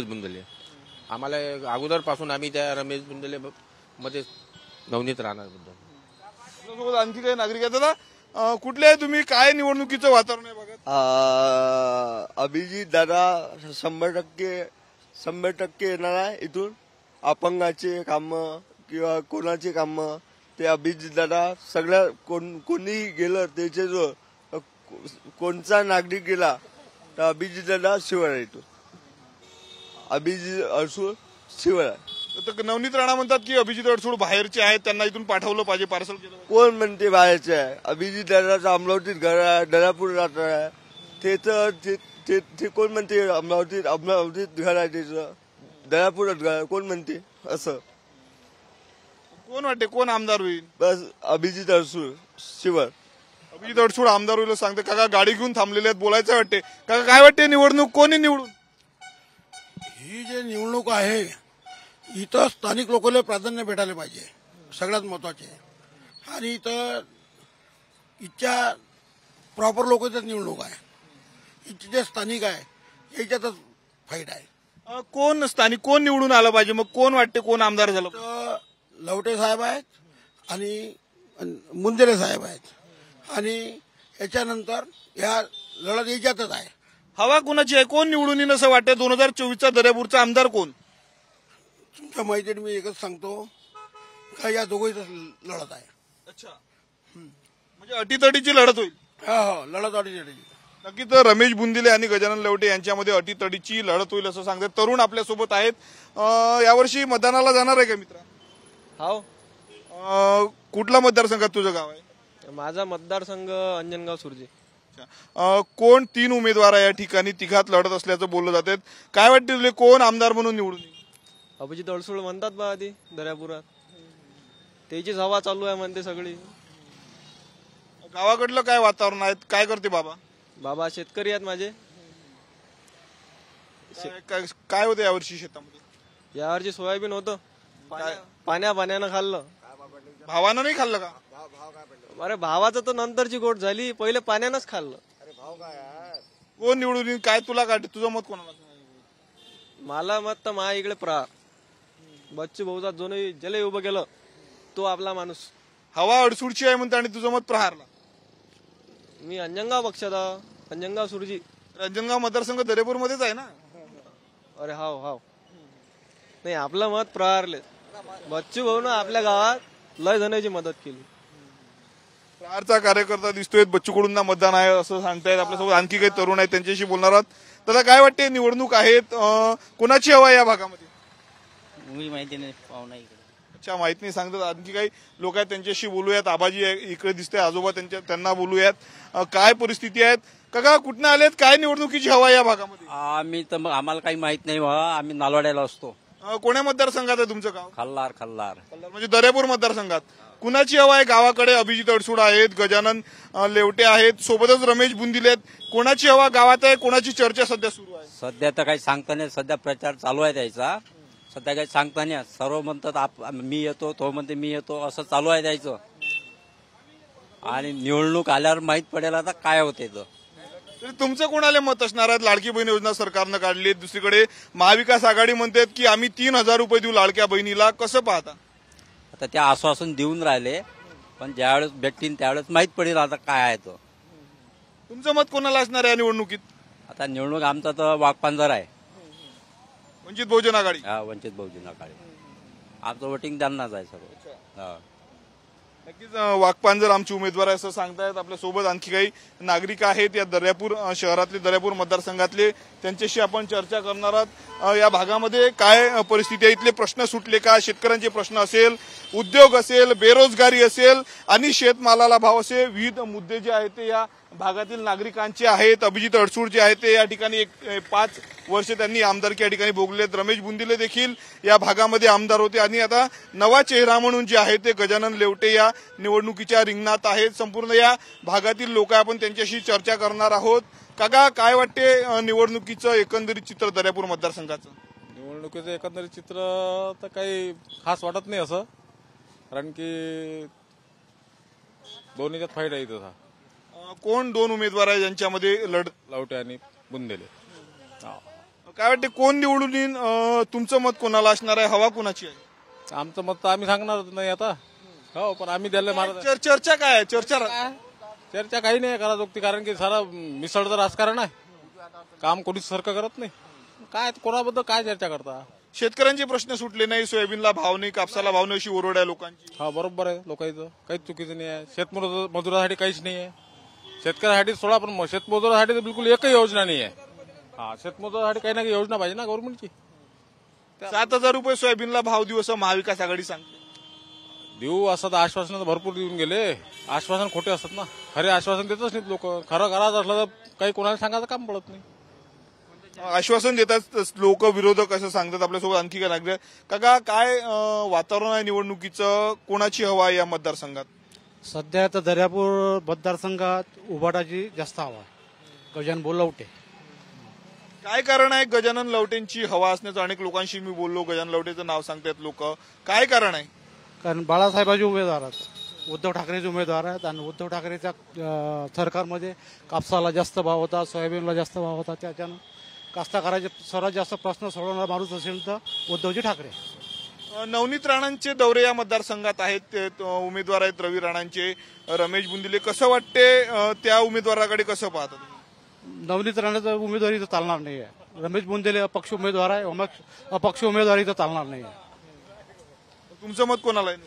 बुंदले. आम्हाला अगोदर पासून आम्ही त्या रमेश बुंदले मध्ये नवनीत राहणार. आणखी काही नागरिक आहेत. दादा, कुठले आहे तुम्ही? काय निवडणुकीचं वातावरण आहे भागात? अभिजित दादा 100% येणार आहे. इथून अपंगाचे काम किंवा कोणाचे काम ते अभिजित दादा सगळ्या, कोणी गेलं त्याचे, जो कोणचा नागरिक गेला तर अभिजित दादा शिवाय येतो. अभिजित अडसूळ शिवाय. तर नवनीत राणा म्हणतात की अभिजित अडसूळ बाहेरचे आहेत, त्यांना इथून पाठवलं पाहिजे, पार्सल केलं. कोण म्हणते बाहेरचे आहे? अभिजित दादाचं अमरावतीत घर आहे, दर्यापूर राहणार आहे. ते कोण म्हणते अमरावतीत घर आहे त्याचं, दर्यापुरात घर आहे? कोण म्हणते असं? कोण वाटते कोण आमदार होईल? बस अभिजित अडसूळ शिवाय. अभिजित अडसूळ आमदार होईल सांगते. काका गाडी घेऊन थांबलेले आहेत, बोलायचं वाटते. काका काय वाटते निवडणूक कोणी निवडून? ही जे निवडणूक आहे इथं स्थानिक लोकांना प्राधान्य भेटायला पाहिजे, सगळ्यात महत्वाचे. आणि इथं इथच्या प्रॉपर लोकांच्याच निवडणूक आहे, इथचे जे स्थानिक आहे याच्यातच फाईट आहे. कोण स्थानिक कोण निवडून आलं पाहिजे? मग कोण वाटते कोण आमदार झालं? लवटे साहेब आहेत आणि मुंदेले साहेब आहेत आणि याच्यानंतर या लढत याच्यातच आहे. हवा कोणाची आहे? कोण निवडून येईल असं वाटतं? 2024चा दर्यापूरचा आमदार कोण? तुमच्या माहितीने मी एकच सांगतो का या दोघांचीच लढत आहे. अच्छा, म्हणजे अटीतटीची लढत होईल. हो, लढत अटीतटीची. नक्की तर रमेश बुंदिले आणि गजानन लवटे यांच्यामध्ये अटीतटीची लढत होईल असं सांगतात. तरुण आपल्यासोबत आहेत. यावर्षी मतदानाला जाणार आहे का मित्र? हो. कुठला मतदारसंघात तुझं गाव आहे? माझा मतदारसंघ अंजनगाव सुरजी. कोण 3 उमेदवार आहे या ठिकाणी, तिघात लढत असल्याचं बोललं जाते. काय वाटते तुला कोण आमदार म्हणून निवडून येईल? अभिजित अडसूळ म्हणतात बा आधी दर्यापुरात, त्याचीच हवा चालू आहे म्हणते सगळी. गावाकडलं काय वातावरण आहे? काय करते बाबा? बाबा शेतकरी आहेत माझे. काय होतं यावर्षी शेतामध्ये? यावर्षी सोयाबीन होतं, पाण्यानं खाल्लं. भावानं नाही खाल्लं का? अरे भावाचं तर नंतरची गोट झाली, पहिले पाण्यानंच खाल्लं. कोण निवडून येईल? काय तुला काय तुझं मत कोणाला? मला मत तर माझ्या इकडे प्रहार बच्चू भाऊचा जो नाही ज्याला उभं केलं तो आपला माणूस. हवा अडसूळची आहे म्हणते आणि तुझं मत प्रहारला. मी अंजनगाव पक्षाचा, अंजनगाव सुरजी. अंजनगाव मतदारसंघ दर्यापूर मध्येच आहे ना? अरे हाव हाव. नाही, आपलं मत प्रहारले. बच्चू भाऊ ना आपल्या गावात लय जणांची मदत केली. प्रहारचा कार्यकर्ता दिसतोय. बच्चू कडूंना मतदान आहे असं सांगतायत. आपल्यासोबत आणखी काही तरुण आहेत, त्यांच्याशी बोलणार आहोत. त्याला काय वाटते निवडणूक आहेत, कोणाची हवा या भागामध्ये? मी माहिती नाही, पाहुणा इकडे. अच्छा, माहित नाही सांगतात. आणखी काही लोक आहेत, त्यांच्याशी बोलूयात. आबाजी इकडे दिसते, आजोबा त्यांना बोलूयात. काय परिस्थिती आहेत? काका कुठनं आलेत? काय निवडणुकीची हवा या भागामध्ये? आम्ही तर मग आम्हाला काही माहित नाही बा, आम्ही नालवाड्याला असतो. कोण्या मतदारसंघात आहे तुमचं गाव? खल्लार. खल्लार म्हणजे दर्यापूर मतदारसंघात. कुणाची हवा आहे गावाकडे? अभिजित अडसूळ आहेत, गजानन लेवटे आहेत, सोबतच रमेश बुंदिले आहेत. कोणाची हवा गावात आहे? कोणाची चर्चा सध्या सुरू आहे? सध्या तर काही सांगता नाही. सध्या प्रचार चालू आहे त्याचा. सध्या काही सांगता नाही. सर्व म्हणतात मी येतो, तो म्हणते मी येतो, असं चालू आहे त्याचं. आणि निवडणूक आल्यावर माहित पडेल आता काय होते. तुमचं कोणाला मत असणार आहे? लाडकी बहीण योजना सरकारनं काढली. दुसरीकडे महाविकास आघाडी म्हणतात की आम्ही 3,000 रुपये देऊ लाडक्या बहिणीला. कसं पाहता? आता ते आश्वासन देऊन राहिले, पण ज्यावेळेस भेटतील त्यावेळेस माहित पडेल आता काय आहे. तो तुमचं मत कोणाला असणार आहे या निवडणुकीत? आता निवडणूक आमचा तर वाघपांजर आहे. वंचित बहुजन आघाडी. हा, वंचित बहुजन आघाडी. आमचं वोटिंग त्यांनाच आहे सर्व. नक्कीच वाघपांजर आमचे उमेदवार आहे असं सांगतायत. आपल्या सोबत आणखी काही नागरिक आहेत या दर्यापूर शहरातले, दर्यापूर मतदारसंघातले. त्यांच्याशी आपण चर्चा करणार आहोत. या भागामध्ये काय परिस्थिती आहे, इथले प्रश्न सुटले का? शेतकऱ्यांचे प्रश्न असेल, उद्योग असेल, बेरोजगारी असेल आणि शेतमालाला भाव असे विविध मुद्दे जे आहेत ते या भागातील नागरिकांचे आहेत. अभिजित अडसूळ जे आहेत ते या ठिकाणी 5 वर्ष त्यांनी आमदारकी या ठिकाणी भोगलेत. रमेश बुंदिले देखील या भागामध्ये आमदार होते आणि आता नवा चेहरा म्हणून जे आहे ते गजानन लेवटे या निवडणुकीच्या रिंगणात आहेत. संपूर्ण या भागातील लोक आपण त्यांच्याशी चर्चा करणार आहोत. काका काय वाटते निवडणुकीचं एकंदरीत चित्र दर्यापूर मतदारसंघाचं? निवडणुकीचं एकंदरीत चित्र तर काही खास वाटत नाही असं, कारण की दोन्हीच्यात फाईट आहे इथं. कोण 2 उमेदवार आहे ज्यांच्यामध्ये लवटे आणि बुंदेले. काय वाटते कोण निवडून येईल? तुमचं मत कोणाला असणार आहे? हवा कोणाची आहे? आमचं मत तर आम्ही सांगणार नाही आता. हो, पण आम्ही द्यायला चर्चा काय आहे? चर्चा काही नाही करा जोगती, कारण की सारा मिसळचं राजकारण आहे. काम कोणीच सारखं करत नाही. काय कोणाबद्दल काय चर्चा करता? शेतकऱ्यांचे प्रश्न सुटले नाही, सोयाबीनला भाव नाही, कापसाला भाव नाही, अशी ओरड आहे लोकांची. हा, बरोबर आहे. लोकांचं काहीच चुकीचं नाही आहे. शेतमजुरासाठी काहीच नाही आहे. शेतकऱ्यासाठी सोडा, पण शेतमजुरासाठी तर बिलकुल एकही योजना नाही आहे. हा, शेतमजुरासाठी काही ना काही योजना पाहिजे ना गव्हर्नमेंटची. 7,000 रुपये सोयाबीनला भाव देऊ असं महाविकास आघाडी सांगते. देऊ असं तर आश्वासन तर भरपूर देऊन गेले. आश्वासन खोटे असतात ना, खरे आश्वासन देतच नाहीत लोक. खरं करायचं असलं तर काही कोणाला सांगायचं काम पडत नाही. आश्वासन देतात लोक, विरोधक असं सांगतात. आपल्यासोबत आणखी काय नागरिक? काका काय वातावरण आहे निवडणुकीचं? कोणाची हवा आहे या मतदारसंघात? सध्या तर दर्यापूर मतदारसंघात उभाटाची जास्त हवा आहे. गजानन बोलवटे. काय कारण आहे गजानन लवटेंची हवा असण्याचं? अनेक लोकांशी मी बोललो, गजानन लवटेचं नाव सांगतात लोक. काय कारण आहे? कारण बाळासाहेबांचे उमेदवार आहेत, उद्धव ठाकरेचे उमेदवार आहेत आणि उद्धव ठाकरेच्या सरकारमध्ये कापसाला जास्त भाव होता, सोयाबीनला जास्त भाव होता. त्याच्यानं कास्तकाराचे सर्वात जास्त प्रश्न सोडवणारा माणूस असेल तर उद्धवजी ठाकरे. नवनीत राणांचे दौरे या मतदारसंघात आहेत. ते उमेदवार आहेत रवी राणांचे, रमेश बुंदिले. कसं वाटते त्या उमेदवाराकडे, कसं पाहता? नवनीत राणाचा उमेदवारी तर चालणार नाही आहे. रमेश बुंदेले अपक्ष उमेदवार आहे, अपक्ष उमेदवारी तर चालणार नाही आहे. तुमचं मत कोणाला आहे?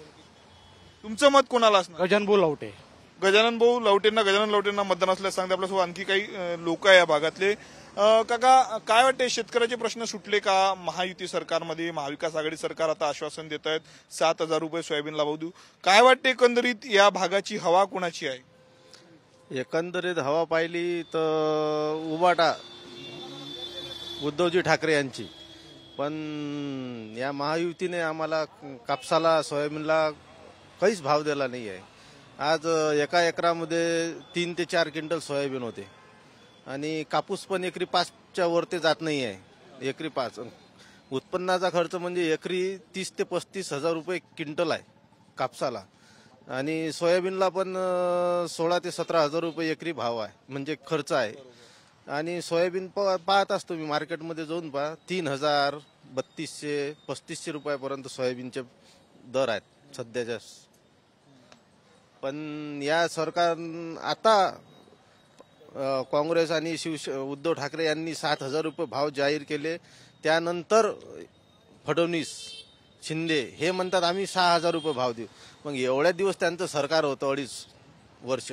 तुमचं मत कोणाला असणार? गजानन भाऊ लवटे. गजानन लवटेंना मतदान असल्यास सांगते. आपल्यासोबत आणखी काही लोक आहे या भागातले. काका, काय वाटते, शेतकऱ्याचे प्रश्न सुटले का महायुती सरकारमध्ये? महाविकास आघाडी सरकार आता आश्वासन देत आहेत 7,000 रुपये सोयाबीनला भाव देऊ. काय वाटते एकंदरीत या भागाची हवा कोणाची आहे? एकंदरीत हवा पाहिली तर उबाटा उद्धवजी ठाकरे यांची. पण या महायुतीने आम्हाला कापसाला सोयाबीनला काहीच भाव दिला नाही आहे. आज एका एकरामध्ये 3 ते 4 क्विंटल सोयाबीन होते आणि कापूस पण एकरी 5च्या वरती जात नाही आहे. एकरी 5 उत्पन्नाचा खर्च म्हणजे एकरी 30 ते 35 हजार रुपये क्विंटल आहे कापसाला आणि सोयाबीनला पण 16 ते 17 हजार रुपये एकरी भाव आहे, म्हणजे खर्च आहे. आणि सोयाबीन पाहत असतो मी मार्केटमध्ये जाऊन पहा, 3,000, 3200, 3500 रुपयापर्यंत सोयाबीनचे दर आहेत सध्याच्या. पण या सरकार आता काँग्रेस आणि उद्धव ठाकरे यांनी 7,000 रुपये भाव जाहीर केले. त्यानंतर फडणवीस, शिंदे हे म्हणतात आम्ही 6,000 रुपये भाव देऊ. मग एवढ्या दिवस त्यांचं सरकार होतं 2.5 वर्ष.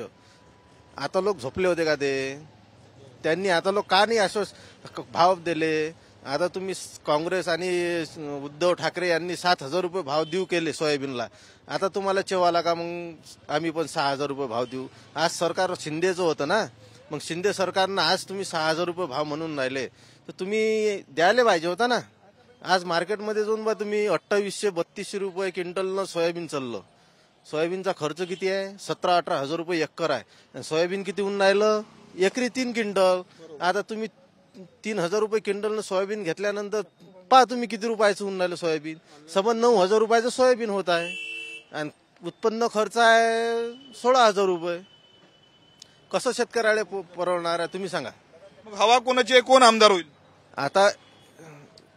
आता लोक झोपले होते का ते? त्यांनी आता लोक का नाही भाव दिले? आता तुम्ही काँग्रेस आणि उद्धव ठाकरे यांनी 7,000 रुपये भाव देऊ केले सोयाबीनला. आता तुम्हाला चेवाला का मग आम्ही पण 6,000 रुपये भाव देऊ? आज सरकार शिंदेचं होतं ना, मग शिंदे सरकारनं आज तुम्ही 6,000 रुपये भाव म्हणून राहिले तर तुम्ही द्यायला पाहिजे होता ना. आज मार्केटमध्ये जाऊन बा तुम्ही 2800-3200 रुपये क्विंटलनं सोयाबीन चाललं. सोयाबीनचा खर्च किती आहे? 17-18 हजार रुपये एकर आहे. सोयाबीन किती होऊन राहिलं? एकरी 3 क्विंटल. आता तुम्ही 3,000 रुपये क्विंटलनं सोयाबीन घेतल्यानंतर पहा तुम्ही किती रुपयाचं होऊन राहिलं सोयाबीन. सबंध 9,000 रुपयाचं सोयाबीन होत आहे आणि उत्पन्न खर्च आहे 16,000 रुपये. कसं शेतकऱ्याला परवडणार आहे तुम्ही सांगा? मग हवा कोणाची आहे? कोण आमदार होईल? आता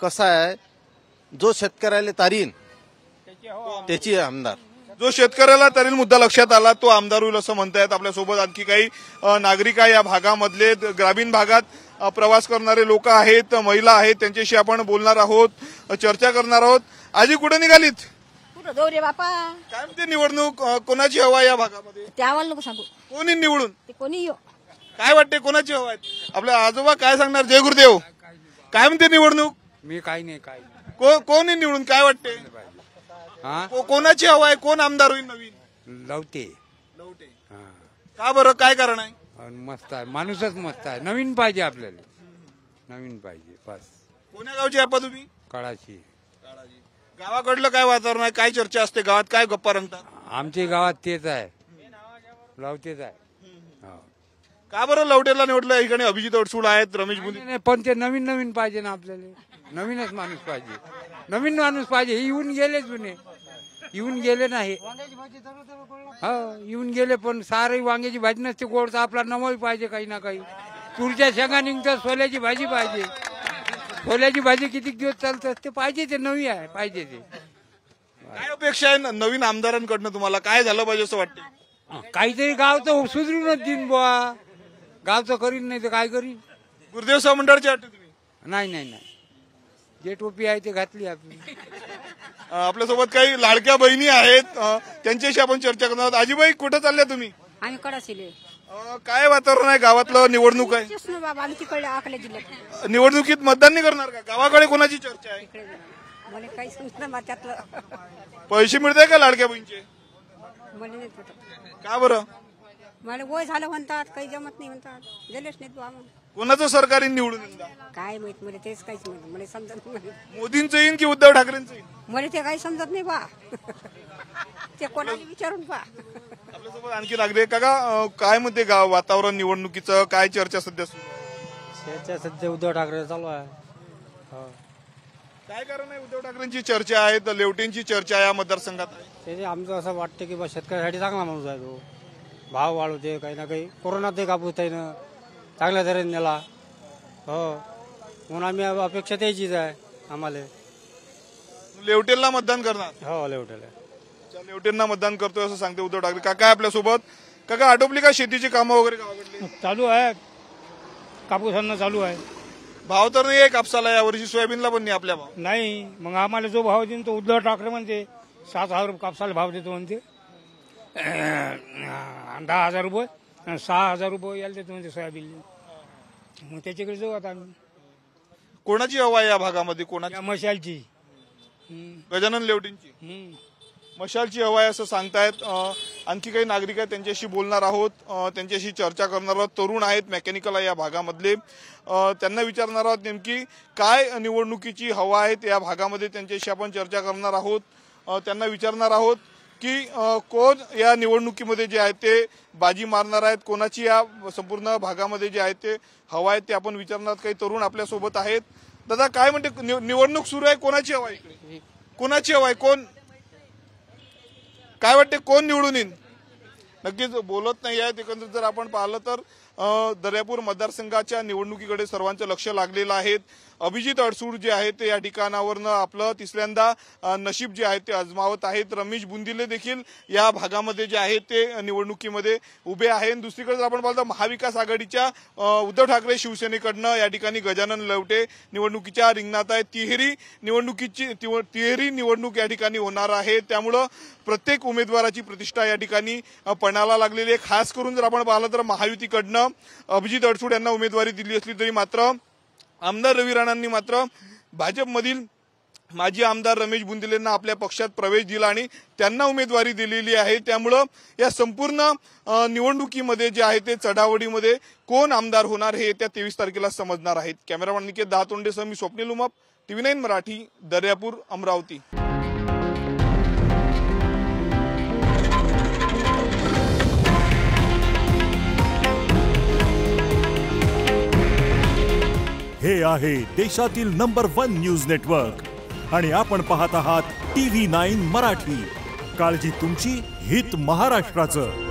कसं आहे, जो शेतकऱ्याला तारीन त्याची आमदार. जो शेतकऱ्याला तरी मुद्दा लक्षात आला तो आमदार होईल असं म्हणतायत. आपल्यासोबत आणखी काही नागरिक आहे या भागामधले. ग्रामीण भागात प्रवास करणारे लोक आहेत, महिला आहेत, त्यांच्याशी आपण बोलणार आहोत, चर्चा करणार आहोत. आजी कुठे निघालीत? जाऊ रे बापा. काय म्हणते निवडणूक, कोणाची हवा या भागामध्ये? ते आम्हाला नको सांगू. कोणी निवडून? ते कोणी येऊ. काय वाटते कोणाची हवा आहे? आपल्या आजोबा काय सांगणार? जय गुरुदेव. काय म्हणते निवडणूक? मी काही नाही. कोण निवडून? काय वाटते कोणाची हवा आहे? कोण आमदार होईल नवीन? लवटे. का बरं? काय कारण आहे? मस्त आहे, माणूसच मस्त आहे. नवीन पाहिजे आपल्याला, नवीन पाहिजे बस. कोण्या गावची आहे तुम्ही? कळाची. गावाकडलं काय वातावरण आहे? काय चर्चा असते गावात? काय गप्पा रंगतात? आमच्या गावात तेच आहे, लवटेच आहे. का बरं लवटेला निवडलं? इकडे अभिजित अडसूळ आहेत, रमेश बुंदे. पण ते नवीन पाहिजे ना आपल्याला. नवीनच माणूस पाहिजे, नवीन माणूस पाहिजे. हे येऊन गेले जुने, येऊन गेले नाही. हो येऊन गेले, पण सारी वांग्याची भाजी नसते गोड तर आपला नवही पाहिजे काही ना काही. तुरच्या शेंगा निघतात, सोल्याची भाजी पाहिजे. सोल्याची भाजी किती दिवस चालत असते, पाहिजे ते नवी आहे, पाहिजे ते. काय अपेक्षा आहे नवीन आमदारांकडनं तुम्हाला? काय झालं पाहिजे असं वाटतं? काहीतरी गावचं सुधरूनच देईन बुवा. गावचं करीन नाही तर काय करीन. गुरुदेव सह मंडळाचे वाटते तुम्ही? नाही. जे टोपी आहे ते घातली आपली. आपल्यासोबत काही लाडक्या बहिणी आहेत, त्यांच्याशी आपण चर्चा करणार आहोत. आजीबाई कुठे चालल्या तुम्ही? आम्ही कडासिले. काय वातावरण आहे गावातलं? निवडणूक आहे. बाबा आम्ही तिकडे अकोला जिल्ह्यात. निवडणुकीत मतदान नाही करणार का? गावाकडे कोणाची चर्चा आहे? मला काही समजलं त्यातलं. पैसे मिळते का लाडक्या बहिणीचे? मला नाही. का बरं? मला वय झालं म्हणतात, काही जमत नाही म्हणतात, गेलेच नाहीत बाबा. कोणाचं सरकार निवडून? काय माहित मला, तेच काहीच माहित मला समजत नाही. मोदींचं येईन की उद्धव ठाकरेंचं येईन? मला ते काही समजत नाही बा. ते कोणाला विचारून पा. आपल्यासोबत आणखी लागले काका, काय म्हणते गाव वातावरण निवडणुकीचं, काय चर्चा सध्या सुरू आहे? चर्चा सध्या उद्धव ठाकरे चालू आहे. हो. काय कारण आहे? उद्धव ठाकरेंची चर्चा आहे, तर लेवटेंची चर्चा या मतदारसंघात आहे. त्याचे आमचं असं वाटतं की बा शेतकऱ्यासाठी चांगला माणूस आहे तो. भाव वाढवते काही ना काही. कोरोनात ते कापूस त्यानं चांगल्या तऱ्हेने नेला. हो म्हणून आम्ही अपेक्षा त्याचीच आहे आम्हाला. लेवटेंना मतदान करणार? हो लेवटेला. लेवटेंना मतदान करतोय असं सांगते उद्धव ठाकरे. काका आपल्यासोबत. काका, आटोपली का शेतीची कामं वगैरे गावाकडली? चालू आहे, कापूस आणणं चालू आहे. भाव तर नाही आहे कापसाला यावर्षी, सोयाबीनला पण नाही आपल्या भाव. नाही, मग आम्हाला जो भाव देईन तो उद्धव ठाकरे म्हणते 7,000 रुपये कापसाला भाव देतो म्हणते, 10,000 रुपये, 6,000 रुपये यायला देतो म्हणते सोयाबीन. मग त्याच्याकडे जाऊ आता आम्ही. कोणाची हवा आहे या भागामध्ये? कोणाची? मशालची. गजानन लेवटेंची. मशालची हवा आहे असं सांगतायत. आणखी काही नागरिक आहेत, त्यांच्याशी बोलणार आहोत, त्यांच्याशी चर्चा करणार आहोत. तरुण आहेत, मेकॅनिकल आहे या भागामधले. त्यांना विचारणार आहोत नेमकी काय निवडणुकीची हवा आहे या भागामध्ये, त्यांच्याशी आपण चर्चा करणार आहोत. त्यांना विचारणार आहोत की कोण या निवडणुकीमध्ये जे आहे ते बाजी मारणार आहेत, कोणाची या संपूर्ण भागामध्ये जे आहे ते हवा आहे ते आपण विचारणार. काही तरुण आपल्या सोबत आहेत. दादा, काय म्हणते, निवडणूक सुरू आहे, कोणाची हवा आहे इकडे? कोणाची हवा आहे? कोण, काय वाटते, कोण निवडून येईल? नक्कीच बोलत नाही आहेत. एकंदरीत जर आपण पाहिलं तर दर्यापूर मतदारसंघाच्या निवडणुकीकडे सर्वांचं लक्ष लागलेलं आहे. अभिजित अडसूळ जे आहे ते या ठिकाणावरनं आपलं तिसऱ्यांदा नशीब जे आहे ते आजमावत आहेत. रमेश बुंदिले देखील या भागामध्ये जे आहे ते निवडणुकीमध्ये उभे आहेत. दुसरीकडे जर आपण पाहिलं महाविकास आघाडीच्या उद्धव ठाकरे शिवसेनेकडनं या ठिकाणी गजानन लवटे निवडणुकीच्या रिंगणात आहेत. तिहेरी निवडणूक या ठिकाणी होणार आहे. त्यामुळं प्रत्येक उमेदवाराची प्रतिष्ठा या ठिकाणी पणाला लागलेली आहे. खास करून जर आपण पाहिलं तर महायुतीकडनं अभिजित अडसूळ यांना उमेदवारी दिली असली तरी मात्र आमदार रवी राणांनी मात्र भाजपमधील माजी आमदार रमेश बुंदिलेंना आपल्या पक्षात प्रवेश दिला आणि त्यांना उमेदवारी दिलेली आहे. त्यामुळं या संपूर्ण निवडणुकीमध्ये जे आहे ते चढावडीमध्ये कोण आमदार होणार हे येत्या 23 तारखेला समजणार आहेत. कॅमेरामॅन निकेत दहातोंडेसह मी स्वप्नील उमाप, TV9 मराठी, दर्यापूर, अमरावती. हे आहे देशातील नंबर 1 न्यूज नेटवर्क आणि आपण पाहत आहात TV9 मराठी. काळजी तुमची, हित महाराष्ट्राचं.